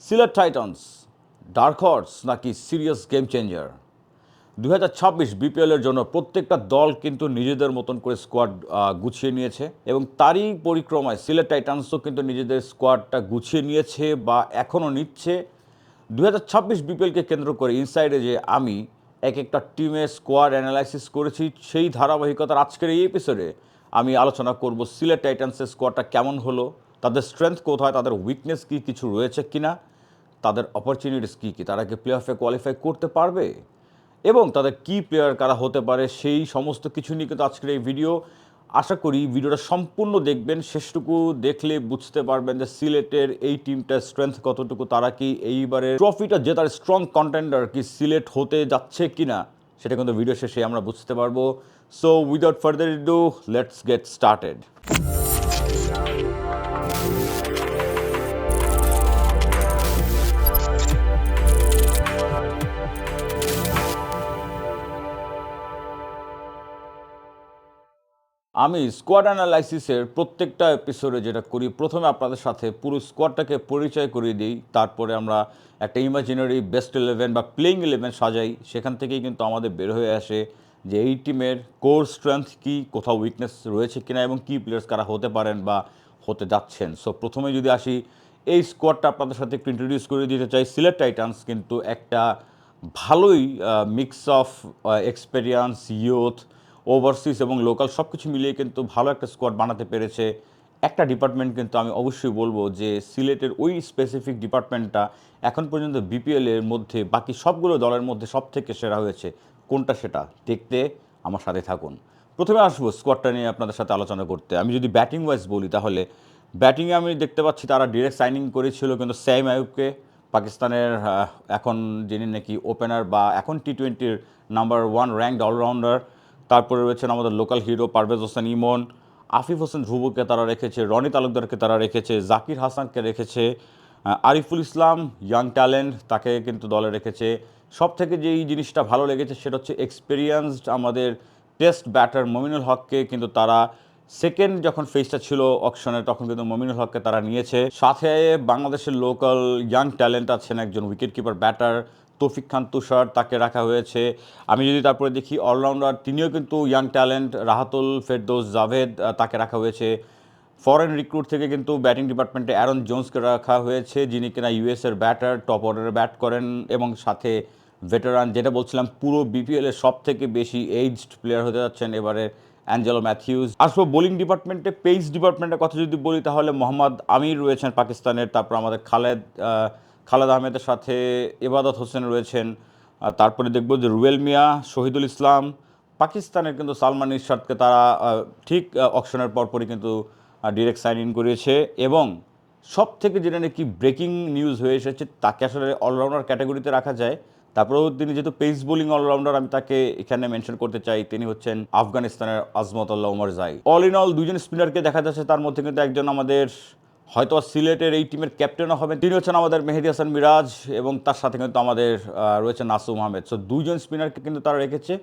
Sylhet Titans dark horse নাকি serious game changer? 2026 বিপিএলের জন্য প্রত্যেকটা দল কিন্তু নিজেদের মতন করে স্কোয়াড গুছিয়ে নিয়েছে এবং তারই পরিক্রমায় সিলেট টাইটান্সও কিন্তু নিজেদের স্কোয়াডটা গুছিয়ে নিয়েছে বা এখনও নিচ্ছে। 2026 বিপিএলকে কেন্দ্র করে ইনসাইডে যে আমি এক একটা টিমের স্কোয়াড অ্যানালাইসিস করেছি, সেই ধারাবাহিকতার আজকের এই এপিসোডে আমি আলোচনা করব সিলেট টাইটান্সের স্কোয়াডটা কেমন হলো, তাদের স্ট্রেংথ কোথায়, তাদের উইকনেস কী কিছু রয়েছে কিনা, তাদের অপরচুনিটিস কী কী, তারা কি প্লে অফে কোয়ালিফাই করতে পারবে এবং তাদের কি প্লেয়ার কারা হতে পারে, সেই সমস্ত কিছু নিয়ে কিন্তু আজকের এই ভিডিও। আশা করি ভিডিওটা সম্পূর্ণ দেখবেন, শেষটুকু দেখলে বুঝতে পারবেন যে সিলেটের এই টিমটার স্ট্রেংথ কতটুকু, তারা কি এইবারে ট্রফিটা জেতার স্ট্রং কন্টেন্ডার কি সিলেট হতে যাচ্ছে কিনা, সেটা কিন্তু ভিডিও শেষে আমরা বুঝতে পারবো। So without further do, let's get started. আমি স্কোয়াড অ্যানালাইসিসের প্রত্যেকটা এপিসোডে যেটা করি, প্রথমে আপনাদের সাথে পুরো স্কোয়াডটাকে পরিচয় করিয়ে দিই, তারপরে আমরা একটা ইমাজিনারি বেস্ট 11 বা প্লেইং 11 সাজাই। সেখান থেকেই কিন্তু আমাদের বের হয়ে আসে যে এই টিমের কোর স্ট্রেংথ কী, কোথাও উইকনেস রয়েছে কিনা এবং কী প্লেয়ার্স কারা হতে পারেন বা হতে যাচ্ছেন। সো প্রথমে যদি আসি, এই স্কোয়াডটা আপনাদের সাথে একটু ইন্ট্রোডিউস করে দিতে চাই। সিলেট টাইটান্স কিন্তু একটা ভালোই mix of experience, youth, overseas এবং লোকাল সব কিছু মিলিয়ে কিন্তু ভালো একটা স্কোয়াড বানাতে পেরেছে। একটা ডিপার্টমেন্ট কিন্তু আমি অবশ্যই বলবো যে সিলেটের ওই স্পেসিফিক ডিপার্টমেন্টটা এখন পর্যন্ত বিপিএলের মধ্যে বাকি সবগুলো দলের মধ্যে সব থেকে সেরা হয়েছে। কোনটা সেটা দেখতে আমার সাথে থাকুন। প্রথমে আসবো স্কোয়াডটা নিয়ে আপনাদের সাথে আলোচনা করতে। আমি যদি ব্যাটিং ওয়াইজ বলি, তাহলে ব্যাটিংয়ে আমি দেখতে পাচ্ছি তারা ডিরেক্ট সাইনিং করেছিল কিন্তু সাইম আইয়ুবকে, পাকিস্তানের এখন যিনি নাকি ওপেনার বা এখন টি-20-র নাম্বার 1 র্যাঙ্কড অলরাউন্ডার। তারপরে রয়েছেন আমাদের লোকাল হিরো পারভেজ হোসেন ইমন, আফিফ হোসেন ধ্রুবকে তারা রেখেছে, রনি তালুকদারকে তারা রেখেছে, জাকির হাসানকে রেখেছে, আরিফুল ইসলাম ইয়াং ট্যালেন্ট তাকে কিন্তু দলে রেখেছে। সব থেকে যেই জিনিসটা ভালো লেগেছে সেটা হচ্ছে এক্সপিরিয়েন্সড আমাদের টেস্ট ব্যাটার মমিনুল হককে কিন্তু তারা সেকেন্ড যখন ফেজটা ছিল অকশনে, তখন কিন্তু মমিনুল হককে তারা নিয়েছে। সাথে বাংলাদেশের লোকাল ইয়াং ট্যালেন্ট আছেন একজন উইকেট কিপার ব্যাটার তৌফিক খান তুষার, তাকে রাখা হয়েছে। আমি যদি তারপরে দেখি অলরাউন্ডার, তিনিও কিন্তু ইয়াং ট্যালেন্ট রাহাতুল ফেরদৌস জাভেদ, তাকে রাখা হয়েছে। ফরেন রিক্রুট থেকে কিন্তু ব্যাটিং ডিপার্টমেন্টে অ্যারন জোন্সকে রাখা হয়েছে, যিনি কিনা ইউএসের ব্যাটার, টপ অর্ডারে ব্যাট করেন এবং সাথে ভেটেরান, যেটা বলছিলাম পুরো বিপিএলের সব থেকে বেশি এইজড প্লেয়ার হতে যাচ্ছেন এবারে অ্যাঞ্জেলো ম্যাথিউস। আসবো বোলিং ডিপার্টমেন্টে, পেস ডিপার্টমেন্টের কথা যদি বলি, তাহলে মোহাম্মদ আমির রয়েছেন পাকিস্তানের, তারপর আমাদের খালেদ আহমেদের সাথে ইবাদত হোসেন রয়েছেন, তারপরে দেখব যে রুয়েল মিয়া, শহীদুল ইসলাম। পাকিস্তানের কিন্তু সালমান ইরশাদকে তারা ঠিক অকশনের পরপরই কিন্তু ডিরেক্ট সাইন ইন করিয়েছে এবং সব থেকে যেটা নাকি ব্রেকিং নিউজ হয়ে এসেছে, তাকে আসলে অলরাউন্ডার ক্যাটাগরিতে রাখা যায়। তারপরেও তিনি যেহেতু পেস বোলিং অলরাউন্ডার, আমি তাকে এখানে মেনশন করতে চাই, তিনি হচ্ছেন আফগানিস্তানের Azmatullah Omarzai. All in all দুইজন স্পিনারকে দেখা যাচ্ছে, তার মধ্যে কিন্তু একজন আমাদের হয়তো সিলেটের এই টিমের ক্যাপ্টেনও হবেন, তিনি হচ্ছেন আমাদের মেহেদী হাসান মিরাজ এবং তার সাথে কিন্তু আমাদের রয়েছে নাসুম আহমেদ। সো দুইজন স্পিনারকে কিন্তু তারা রেখেছে,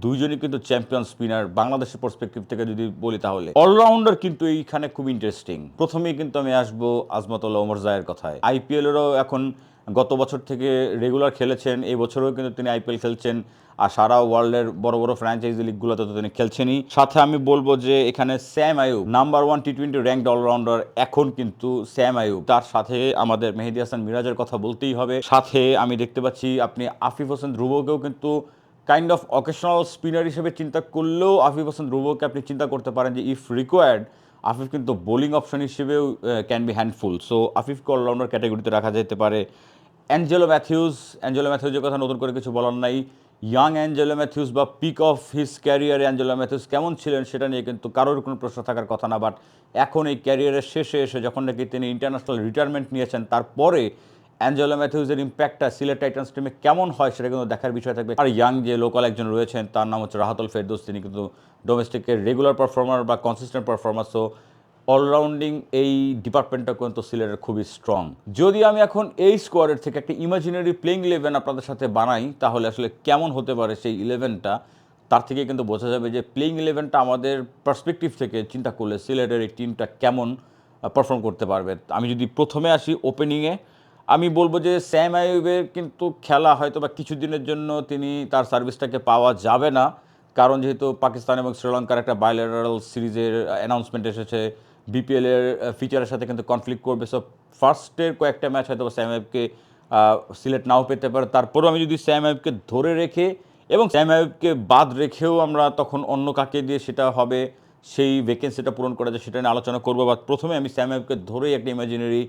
দুইজনই কিন্তু চ্যাম্পিয়ন স্পিনার বাংলাদেশের পার্সপেক্টিভ থেকে যদি বলি, তাহলে অলরাউন্ডার কিন্তু এইখানে খুব ইন্টারেস্টিং। প্রথমেই কিন্তু আমি আসবো আজমতুল্লাহ উমরজাইয়ের কথায়। আইপিএলেরও এখন গত বছর থেকে রেগুলার খেলেছেন, এই বছরেও কিন্তু তিনি আইপিএল খেলছেন, আর সারা ওয়ার্ল্ডের বড় বড় ফ্র্যাঞ্চাইজি লিগগুলোতে তো তিনি খেলছেনই। সাথে আমি বলবো যে এখানে স্যাম আইয়ুব নাম্বার 1 টি-20 র্যাঙ্কড অলরাউন্ডার এখন কিন্তু স্যাম আইয়ুব, তার সাথে আমাদের মেহেদী হাসান মিরাজের কথা বলতেই হবে। সাথে আমি দেখতে পাচ্ছি আপনি আফিফ হোসেন ধ্রুবকেও কিন্তু কাইন্ড অফ অকেশনাল স্পিনার হিসেবে চিন্তা করলেও আফিফ হোসেন ধ্রুবকে আপনি চিন্তা করতে পারেন যে ইফ রিকোয়ার্ড আফিফ কিন্তু বোলিং অপশন হিসেবেও ক্যান বি হ্যান্ডফুল। সো আফিফকে অলরাউন্ডার ক্যাটাগরিতে রাখা যেতে পারে। অ্যাঞ্জেলো ম্যাথিউসের কথা নতুন করে কিছু বলার নাই। ইয়াং অ্যাঞ্জেলো ম্যাথিউস বা পিক অফ হিজ ক্যারিয়ারে অ্যাঞ্জেলো ম্যাথিউস কেমন ছিলেন সেটা নিয়ে কিন্তু কারোর কোনো প্রশ্ন থাকার কথা না, বাট এখন এই ক্যারিয়ারের শেষে এসে যখন নাকি তিনি ইন্টারন্যাশনাল রিটায়ারমেন্ট নিয়েছেন, তারপরে অ্যাঞ্জেলো ম্যাথিউসের ইম্প্যাক্টটা সিলেট টাইটান্স টিমে কেমন হয় সেটা কিন্তু দেখার বিষয় থাকবে। আর ইয়াং যে লোকাল একজন রয়েছেন, তার নাম হচ্ছে রাহাতুল ফেরদৌস, তিনি কিন্তু ডোমেস্টিকের রেগুলার পারফর্মার বা কনসিস্টেন্ট পারফর্মার। সো অলরাউন্ডিং এই ডিপার্টমেন্টটা কিন্তু সিলেটের খুবই স্ট্রং। যদি আমি এখন এই স্কোয়াডের থেকে একটা ইমাজিনারি প্লেইং 11 আপনাদের সাথে বানাই, তাহলে আসলে কেমন হতে পারে সেই 11টা, তার থেকে কিন্তু বোঝা যাবে যে প্লেইং 11টা আমাদের পার্সপেক্টিভ থেকে চিন্তা করলে সিলেটের এই টিমটা কেমন পারফর্ম করতে পারবে। আমি যদি প্রথমে আসি ওপেনিংয়ে, আমি বলবো যে স্যাম আইয়ুবের কিন্তু খেলা হয়তো বা কিছুদিনের জন্য তিনি তার সার্ভিসটাকে পাওয়া যাবে না, কারণ যেহেতু পাকিস্তান এবং শ্রীলঙ্কার একটা বাইলেটারাল সিরিজের অ্যানাউন্সমেন্ট এসেছে, বিপিএলের ফিচারের সাথে কিন্তু কনফ্লিক্ট করবে। সো ফার্স্টের কয়েকটা ম্যাচ হয়তো স্যাম আইয়ুবকে সিলেট নাও পেতে পারে। তারপরেও আমি যদি স্যাম আইয়ুবকে ধরে রেখে এবং স্যাম আইয়ুবকে বাদ রেখেও আমরা তখন অন্য কাকে দিয়ে সেটা হবে সেই ভ্যাকেন্সিটা পূরণ করা যায় সেটা নিয়ে আলোচনা করবো। বা প্রথমে আমি স্যাম আইয়ুবকে ধরেই একটা ইমাজিনারি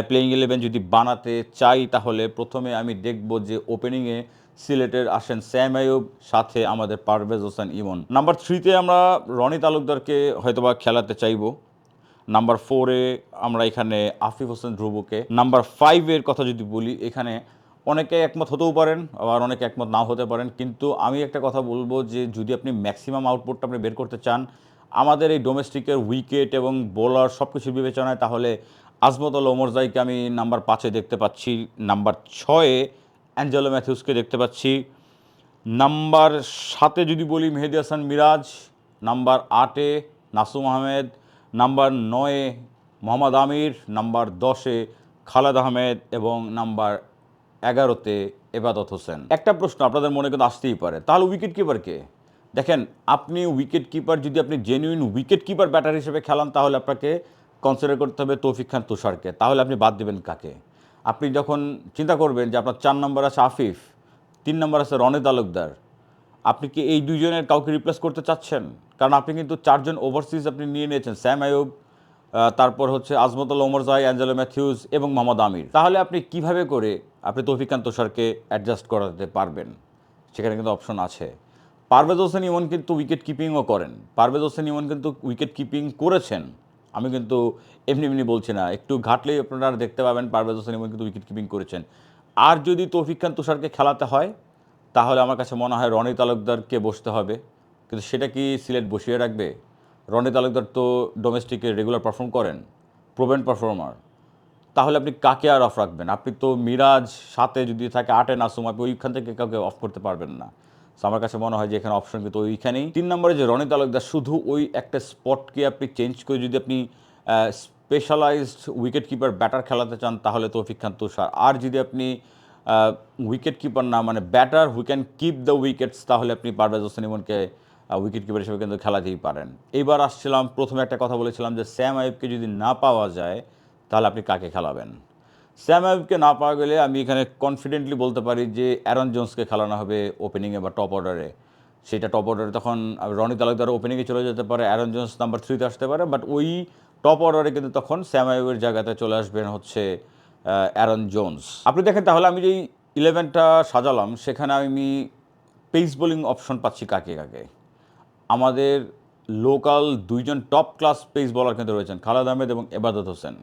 প্লেয়িং 11 যদি বানাতে চাই, তাহলে প্রথমে আমি দেখব যে ওপেনিংয়ে সিলেটের আসেন স্যাম আইয়ুব, সাথে আমাদের পারভেজ হোসেন ইমন। নাম্বার 3-তে আমরা রনি তালুকদারকে হয়তোবা খেলাতে চাইবো। নাম্বার 4-এ আমরা এখানে আফিফ হোসেন ধ্রুবকে। নাম্বার 5-এর কথা যদি বলি, এখানে অনেকে একমত হতেও পারেন, আবার অনেকে একমত নাও হতে পারেন, কিন্তু আমি একটা কথা বলবো যে যদি আপনি ম্যাক্সিমাম আউটপুটটা আপনি বের করতে চান আমাদের এই ডোমেস্টিকের উইকেট এবং বোলার সব কিছুর বিবেচনায়, তাহলে আজমত আল ওমরজাইকে আমি নাম্বার 5-এ দেখতে পাচ্ছি। নাম্বার 6-এ অ্যাঞ্জেলো ম্যাথিউসকে দেখতে পাচ্ছি। নাম্বার 7-এ যদি বলি মেহেদী হাসান মিরাজ। নাম্বার 8-এ নাসুম আহমেদ। নাম্বার 9-এ মোহাম্মদ আমির। নাম্বার 10-এ খালেদ আহমেদ এবং নাম্বার 11-তে এবাদত হোসেন। একটা প্রশ্ন আপনাদের মনে কিন্তু আসতেই পারে, তাহলে উইকেট কিপারকে দেখেন, আপনি উইকেট কিপার যদি আপনি জেনুইন উইকেট কিপার ব্যাটার হিসেবে খেলান তাহলে আপনাকে কনসিডার করতে হবে তৌফিক খান তুষারকে। তাহলে আপনি বাদ দেবেন কাকে? আপনি যখন চিন্তা করবেন যে আপনার 4 নম্বর আছে আফিফ, 3 নম্বর আছে রনি তালুকদার, আপনি কি এই দুইজনের কাউকে রিপ্লেস করতে চাচ্ছেন? কারণ আপনি কিন্তু 4 জন ওভারসিজ আপনি নিয়ে নিয়েছেন, স্যাম আইয়ুব, তারপর হচ্ছে আজমতুল ওমরজাই, অ্যাঞ্জেলো ম্যাথিউস এবং মোহাম্মদ আমির। তাহলে আপনি কিভাবে করে আপনি তৌফিক খান তুষারকে অ্যাডজাস্ট করাতে পারবেন? সেখানে কিন্তু অপশন আছে। পারভেজ হোসেন ইমন কিন্তু উইকেট কিপিংও করেন, পারভেজ হোসেন ইমন কিন্তু উইকেট কিপিং করেছেন। আমি কিন্তু এমনি এমনি বলছি না, একটু ঘাটলেই আপনারা দেখতে পাবেন পারভেজ হোসেন ইমন কিন্তু উইকেট কিপিং করেছেন। আর যদি তৌফিক খান তুষারকে খেলাতে হয় তাহলে আমার কাছে মনে হয় রনি তালুকদারকে বসতে হবে। কিন্তু সেটা কি সিলেট বসিয়ে রাখবে? রনি তালুকদার তো ডোমেস্টিকে রেগুলার পারফর্ম করেন, প্রোভেন পারফর্মার। তাহলে আপনি কাকে আর অফ রাখবেন? আপনি তো মিরাজ 7-এ যদি থাকে 8-এ নাসুম, আপনি ওইখান থেকে কাউকে অফ করতে পারবেন না। সো আমার কাছে মনে হয় যে এখানে অপশন কিন্তু ওইখানেই। 3 নম্বরে যে রনি তালুকদার, শুধু ওই একটা স্পটকে আপনি চেঞ্জ করে যদি আপনি স্পেশালাইজড উইকেট কিপার ব্যাটার খেলাতে চান তাহলে তৌফিক খান তুষার। আর যদি আপনি উইকেট কিপার না মানে batter who can keep the wickets, তাহলে আপনি পারভেজ হোসেন ইমনকে উইকেট কিপার হিসেবে কিন্তু খেলাতেই পারেন। এইবার আসছিলাম, প্রথমে একটা কথা বলেছিলাম যে স্যাম আইয়ুবকে যদি না পাওয়া যায় তাহলে আপনি কাকে খেলাবেন? স্যাম আইয়ুবকে না পাওয়া গেলে আমি এখানে কনফিডেন্টলি বলতে পারি যে অ্যারন জোন্সকে খেলানো হবে ওপেনিংয়ে বা টপ অর্ডারে। সেটা টপ অর্ডারে তখন রনি তালুকদার ওপেনিংয়ে চলে যেতে পারে, অ্যারন জোন্স নাম্বার 3-তে আসতে পারে, বাট ওই টপ অর্ডারে কিন্তু তখন স্যাম আইয়ুবের জায়গাতে চলে আসবেন হচ্ছে অ্যারন জোন্স। আপনি দেখেন তাহলে আমি যেই 11টা সাজালাম সেখানে আমি পেস বোলিং অপশন পাচ্ছি কাকে কাকে। আমাদের লোকাল 2জন টপ ক্লাস পেস বোলার কিন্তু রয়েছেন, খালেদ আহমেদ এবং এবাদত হোসেন।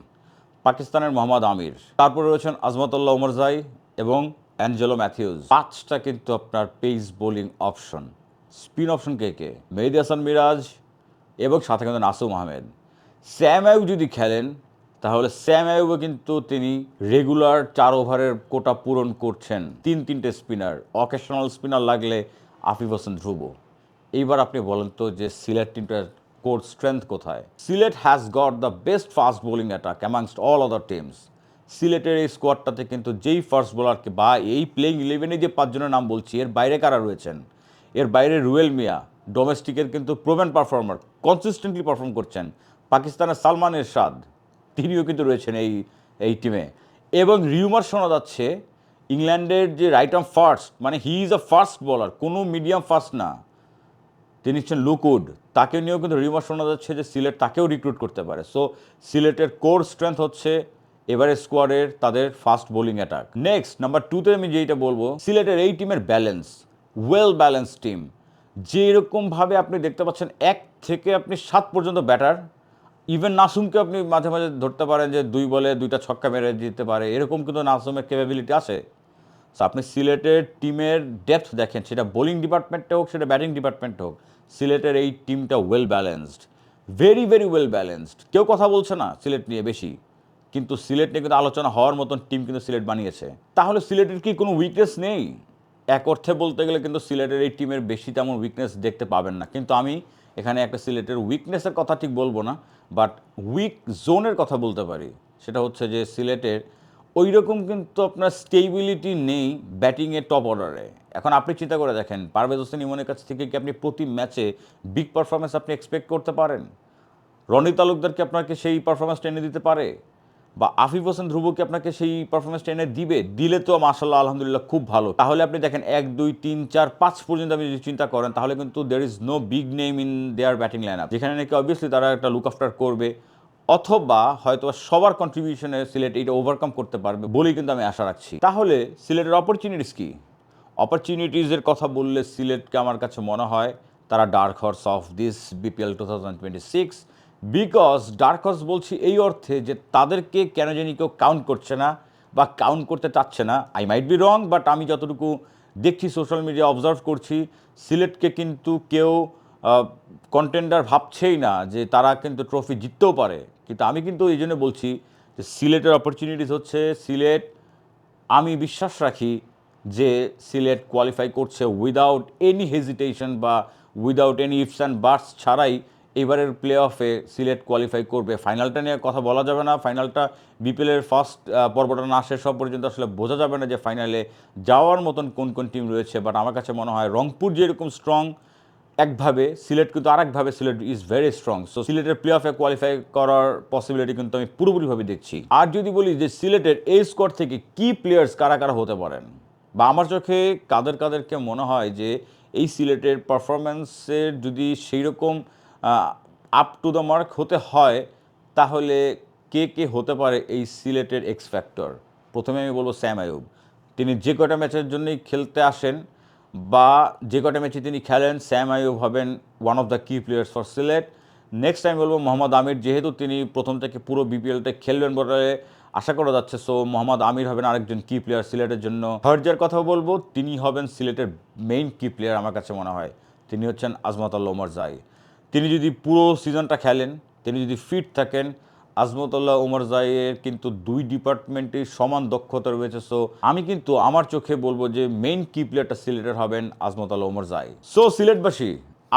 পাকিস্তানের মোহাম্মদ আমির, তারপরে রয়েছেন আজমতুল্লাহ ওমরজাই এবং অ্যাঞ্জেলো ম্যাথিউস। 5টা কিন্তু আপনার pace bowling option. Spin option কে কে? মেহেদী হাসান মিরাজ এবং সাথে কিন্তু নাসুম আহমেদ। স্যাম আইয়ুব যদি খেলেন তাহলে স্যাম আইয়ুবও কিন্তু তিনি রেগুলার 4 ওভারের কোটা পূরণ করছেন। 3-3টে স্পিনার, অকেশনাল স্পিনার লাগলে আফিফ হোসেন ধ্রুব। এইবার আপনি বলেন তো যে সিলেট টিমটার কোর স্ট্রেংথ কোথায়? Sylhet has got the best fast bowling attack amongst all other teams. সিলেটের এই স্কোয়াডটাতে কিন্তু যেই ফার্স্ট বোলারকে বা এই প্লেইং 11-এ যে 5 জনের নাম বলছি এর বাইরে কারা রয়েছেন? এর বাইরে রুয়েল মিয়া, ডোমেস্টিকের কিন্তু প্রোভেন পারফর্মার, কনসিস্টেন্টলি পারফর্ম করছেন। পাকিস্তানের সালমান এরশাদ, তিনিও কিন্তু রয়েছেন এই টিমে। এবং রিউমার শোনা যাচ্ছে ইংল্যান্ডের যে রাইট আর্ম ফার্স্ট, মানে he is a first bowler, কোনো মিডিয়াম ফার্স্ট না, তিনি হচ্ছেন লুকউড, তাকে নিয়েও কিন্তু রিউমার শোনা যাচ্ছে যে সিলেট তাকেও রিক্রুট করতে পারে। সো সিলেটের কোর স্ট্রেংথ হচ্ছে এবারে স্কোয়াডের তাদের fast bowling attack. Next number 2-তে আমি যেইটা বলবো, সিলেটের এই টিমের ব্যালেন্স, ওয়েল ব্যালেন্স টিম। যেরকমভাবে আপনি দেখতে পাচ্ছেন 1 থেকে আপনি 7 পর্যন্ত ব্যাটার, ইভেন নাসুমকে আপনি মাঝে মাঝে ধরতে পারেন যে 2 বলে 2টা ছক্কা মেরে দিতে পারে, এরকম কিন্তু নাসুমের ক্যাপাবিলিটি আছে। সো আপনি সিলেটের টিমের ডেপথ দেখেন, সেটা বোলিং ডিপার্টমেন্টে হোক সেটা ব্যাটিং ডিপার্টমেন্টে হোক, সিলেটের এই টিমটা well balanced, very very well balanced. কেউ কথা বলছে না সিলেট নিয়ে বেশি, কিন্তু সিলেট নিয়ে কিন্তু আলোচনা হওয়ার মতন টিম কিন্তু সিলেট বানিয়েছে। তাহলে সিলেটের কি কোনো উইকনেস নেই? এক অর্থে বলতে গেলে কিন্তু সিলেটের এই টিমের বেশি তেমন উইকনেস দেখতে পাবেন না, কিন্তু আমি এখানে একটা সিলেটের উইকনেসের কথা ঠিক বলবো না, বাট উইক জোনের কথা বলতে পারি। সেটা হচ্ছে যে সিলেটের ওই রকম কিন্তু আপনার স্টেবিলিটি নেই ব্যাটিংয়ের টপ অর্ডারে। এখন আপনি চিন্তা করে দেখেন, পারভেজ হোসেন ইমনের কাছ থেকে কি আপনি প্রতি ম্যাচে বিগ পারফরমেন্স আপনি এক্সপেক্ট করতে পারেন? রনি তালুকদারকে আপনাকে সেই পারফরমেন্সটা এনে দিতে পারে? বা আফিফ হোসেন ধ্রুবকে আপনাকে সেই পারফরমেন্সটা এনে দিবে? দিলে তো মাশাআল্লাহ আলহামদুলিল্লাহ খুব ভালো। তাহলে আপনি দেখেন 1, 2, 3, 4, 5 পর্যন্ত আপনি যদি চিন্তা করেন, তাহলে কিন্তু there is no big name in their batting line up, যেখানে নাকি অবভিয়াসলি তারা একটা লুক আফটার করবে, অথবা হয়তো সবার কন্ট্রিবিউশনে সিলেট এটা ওভারকাম করতে পারবে বলেই কিন্তু আমি আশা রাখছি। তাহলে সিলেটের অপরচুনিটিস কি? অপরচুনিটিসের কথা বললে সিলেটকে আমার কাছে মনে হয় তারা dark horse of this BPL 2026। Because dark horse বলছি এই অর্থে যে তাদেরকে কেন জানি কেউ কাউন্ট করছে না বা কাউন্ট করতে চাচ্ছে না। I might be wrong, but আমি যতটুকু দেখছি সোশ্যাল মিডিয়া অবজার্ভ করছি, সিলেটকে কিন্তু কেউ কন্টেন্ডার ভাবছেই না যে তারা কিন্তু ট্রফি জিততেও পারে। কিন্তু আমি কিন্তু এই জন্য বলছি যে সিলেটের অপরচুনিটিস হচ্ছে, সিলেট, আমি বিশ্বাস রাখি যে সিলেট কোয়ালিফাই করছে উইদাউট এনি হেজিটেশন বা উইদাউট এনি ইফস অ্যান্ড বাটস ছাড়াই। এবারের প্লে অফে সিলেট কোয়ালিফাই করবে। ফাইনালটা নিয়ে কথা বলা যাবে না, ফাইনালটা বিপিএলের ফার্স্ট পর্বটা না শেষ হওয়া পর্যন্ত আসলে বোঝা যাবে না যে ফাইনালে যাওয়ার মতন কোন কোন টিম রয়েছে। বাট আমার কাছে মনে হয় রংপুর যেরকম স্ট্রং একভাবে, সিলেট কিন্তু আরেকভাবে, Sylhet is very strong. So সিলেটের প্লে অফে কোয়ালিফাই করার পসিবিলিটি কিন্তু আমি পুরোপুরিভাবে দেখছি। আর যদি বলি যে সিলেটের এই স্কোয়াড থেকে কি প্লেয়ার্স কারা কারা হতে পারেন, বা আমার চোখে কাদের কাদেরকে মনে হয় যে এই সিলেটের পারফরমেন্সের যদি সেই রকম আপ টু দ্য মার্ক হতে হয়, তাহলে কে কে হতে পারে এই সিলেটের এক্স ফ্যাক্টর? প্রথমে আমি বলবো স্যাম আইয়ুব। তিনি যে কটা ম্যাচের জন্যই খেলতে আসেন বা যে কটা ম্যাচে তিনি খেলেন, স্যাম আইয়ুব হবেন ওয়ান অফ দ্য কি players for Sylhet. Next time বলবো মোহাম্মদ আমির, যেহেতু তিনি প্রথম থেকে পুরো বিপিএলটা খেলবেন বলে আশা করা যাচ্ছে, সো মোহাম্মদ আমির হবেন আরেকজন কি প্লেয়ার সিলেটের জন্য। থার্ড যার কথা বলবো, তিনি হবেন সিলেটের মেইন কি প্লেয়ার আমার কাছে মনে হয়, তিনি হচ্ছেন আজমতুল্লাহ ওমরজাই। তিনি যদি পুরো সিজনটা খেলেন, তিনি যদি ফিট থাকেন, আজমতুল্লাহ ওমরজাইয়ের কিন্তু দুই ডিপার্টমেন্টের সমান দক্ষতা রয়েছে। সো আমি কিন্তু আমার চোখে বলবো যে মেইন কি প্লেয়ারটা সিলেটের হবেন আজমতুল্লাহ ওমরজাই। সো সিলেটবাসী,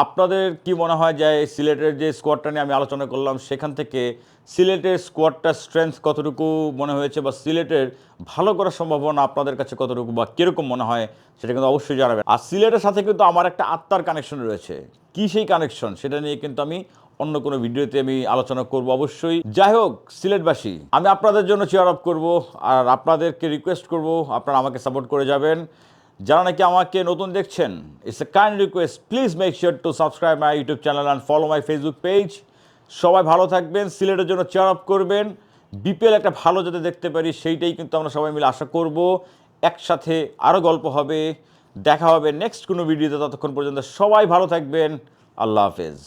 আপনাদের কি মনে হয় যে সিলেটের যে স্কোয়াডটা নিয়ে আমি আলোচনা করলাম, সেখান থেকে সিলেটের স্কোয়াডটার স্ট্রেংথ কতটুকু মনে হয়েছে, বা সিলেটের ভালো করার সম্ভাবনা আপনাদের কাছে কতটুকু বা কীরকম মনে হয়, সেটা কিন্তু অবশ্যই জানাবেন। আর সিলেটের সাথে কিন্তু আমার একটা আত্মার কানেকশন রয়েছে। কী সেই কানেকশন, সেটা নিয়ে কিন্তু আমি অন্য কোনো ভিডিওতে আমি আলোচনা করব অবশ্যই। যাই হোক সিলেটবাসী, আমি আপনাদের জন্য চেয়ার আপ করব, আর আপনাদেরকে রিকোয়েস্ট করব আপনারা আমাকে সাপোর্ট করে যাবেন। যারা নাকি আমাকে নতুন দেখছেন, it's a kind request, please make sure to subscribe my YouTube channel and follow my Facebook page. সবাই ভালো থাকবেন, সিলেটের জন্য চেয়ার আপ করবেন। বিপিএল একটা ভালো যাতে দেখতে পারি, সেইটাই কিন্তু আমরা সবাই মিলে আশা করব। একসাথে আরও গল্প হবে, দেখা হবে নেক্সট কোনো ভিডিওতে। ততক্ষণ পর্যন্ত সবাই ভালো থাকবেন, আল্লাহ হাফেজ।